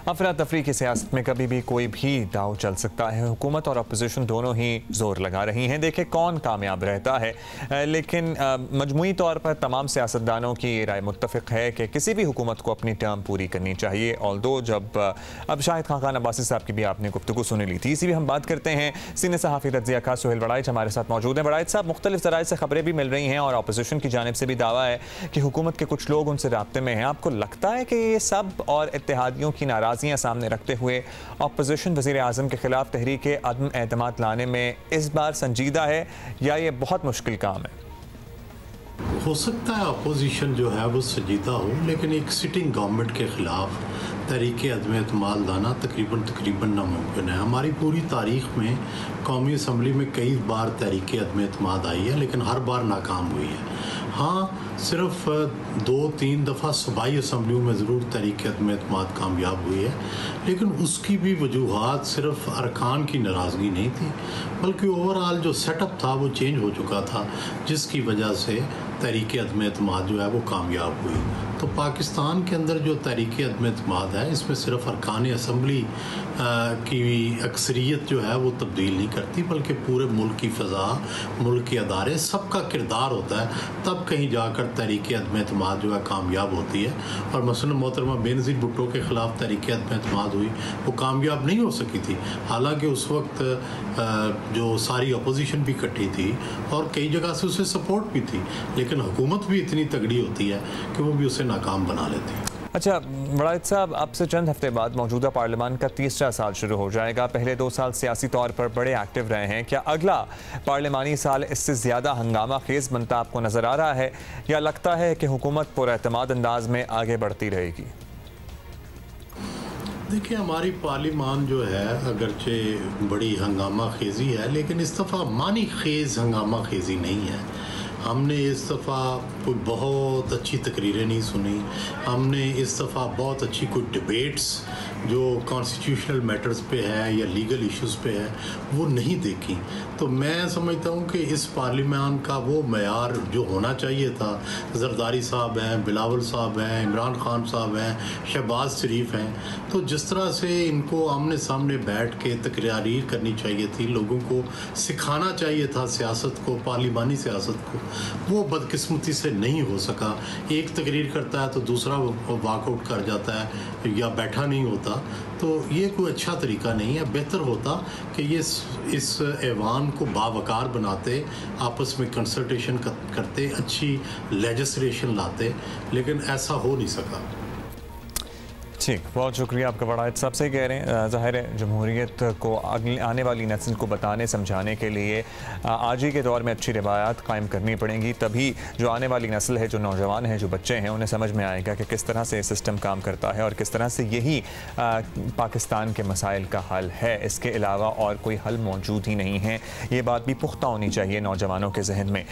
अफरा तफरी की सियासत में कभी भी कोई भी दाव चल सकता है। हुकूमत और अपोजिशन दोनों ही जोर लगा रही हैं, देखे कौन कामयाब रहता है। लेकिन मजमूई तौर पर तमाम सियासतदानों की राय मुत्तफ़िक है कि किसी भी हुकूमत को अपनी टर्म पूरी करनी चाहिए। ऑल्दो जब अब शाहिद खान अब्बासी साहब की भी आपने गुफ्तगू सुनी ली थी, इसी भी हम बात करते हैं। सीनियर सहाफ़ी तज्ज़िया कार सुहेल बड़ाइच हमारे साथ मौजूद हैं। बड़ाइच साहब, मुख्तलिफ ज़राए से खबरें भी मिल रही हैं और अपोजिशन की जानिब से भी दावा है कि हुकूमत के कुछ लोग उनसे राब्ते में हैं। आपको लगता है कि ये सब और इत्तेहादियों की नाराज़ियाँ सामने रखते हुए अपोजिशन वज़ीर आज़म के खिलाफ तहरीक अदम एतमाद लाने में इस बार संजीदा है या ये बहुत मुश्किल काम है? हो सकता है अपोजिशन जो है वो संजीदा हो, लेकिन एक सिटिंग गवर्नमेंट के खिलाफ तहरीक अदम एतमाद लाना तकरीबन नामुमकिन है। हमारी पूरी तारीख़ में कौमी असम्बली में कई बार तहरीक अदम एतमाद आई है, लेकिन हर बार नाकाम हुई है। हाँ, सिर्फ 2-3 दफ़ा सूबाई असम्बलियों में ज़रूर तहरीक अदम एतमाद कामयाब हुई है, लेकिन उसकी भी वजूहात सिर्फ अरकान की नाराज़गी नहीं थी, बल्कि ओवरऑल जो सेटअप था वो चेंज हो चुका था, जिसकी वजह से तहरीक अदम एतमाद जो है वो कामयाब हुई। तो पाकिस्तान के अंदर जो तहरीक अदम एतमाद है, इसमें सिर्फ अरकान असम्बली की अक्सरियत जो है वो तब्दील नहीं करती, बल्कि पूरे मुल्क की फ़ज़ा, मुल्क के अदारे, सबका किरदार होता है, तब कहीं जाकर तहरीक अदम एतमाद जो है कामयाब होती है। और मसलन मोहतरमा बेनज़ीर भुट्टो के ख़िलाफ़ तहरीक अदम एतमाद हुई, वो कामयाब नहीं हो सकी थी, हालांकि उस वक्त जो सारी अपोजिशन भी इकट्ठी थी और कई जगह से उसे सपोर्ट भी थी, लेकिन हुकूमत भी इतनी तगड़ी होती है कि वो भी उसे नाकाम बना लेती है। अच्छा बड़ाइच साहब, अब से चंद हफ्ते बाद मौजूदा पार्लियामान का तीसरा साल शुरू हो जाएगा। पहले 2 साल सियासी तौर पर बड़े एक्टिव रहे हैं। क्या अगला पार्लियामानी साल इससे ज़्यादा हंगामा खेज बनता आपको नज़र आ रहा है, या लगता है कि हुकूमत पुरएतमाद अंदाज में आगे बढ़ती रहेगी? देखिए, हमारी पार्लियामान जो है अगरचे बड़ी हंगामा खेजी है, लेकिन इस दफ़ा मानी खेज हंगामा खेजी नहीं है। हमने इस दफ़ा कोई बहुत अच्छी तकरीरें नहीं सुनी, हमने इस दफ़ा बहुत अच्छी कोई डिबेट्स जो कॉन्स्टिट्यूशनल मैटर्स पे है या लीगल इश्यूज़ पे है वो नहीं देखी। तो मैं समझता हूँ कि इस पार्लियामान का वो मयार जो होना चाहिए था, जरदारी साहब हैं, बिलावल साहब हैं, इमरान खान साहब हैं, शहबाज शरीफ हैं, तो जिस तरह से इनको आमने सामने बैठ के तकरीर करनी चाहिए थी, लोगों को सिखाना चाहिए था सियासत को, पार्लियामानी सियासत को, वो बदकिस्मती से नहीं हो सका। एक तकरीर करता है तो दूसरा वॉकआउट कर जाता है या बैठा नहीं होता। तो ये कोई अच्छा तरीका नहीं है। बेहतर होता कि ये इस ऐवान को बावकार बनाते, आपस में कंसल्टेशन करते, अच्छी लेजिस्लेशन लाते, लेकिन ऐसा हो नहीं सका। ठीक, बहुत शुक्रिया आपका बड़ाइच साहब। से कह रहे हैं, ज़ाहिर है जमहूरियत को आने वाली नस्ल को बताने समझाने के लिए आज ही के दौर में अच्छी रिवायात कायम करनी पड़ेंगी, तभी जो आने वाली नस्ल है, जो नौजवान हैं, जो बच्चे हैं, उन्हें समझ में आएगा कि किस तरह से सिस्टम काम करता है और किस तरह से यही पाकिस्तान के मसाइल का हल है। इसके अलावा और कोई हल मौजूद ही नहीं है। ये बात भी पुख्ता होनी चाहिए नौजवानों के जहन में।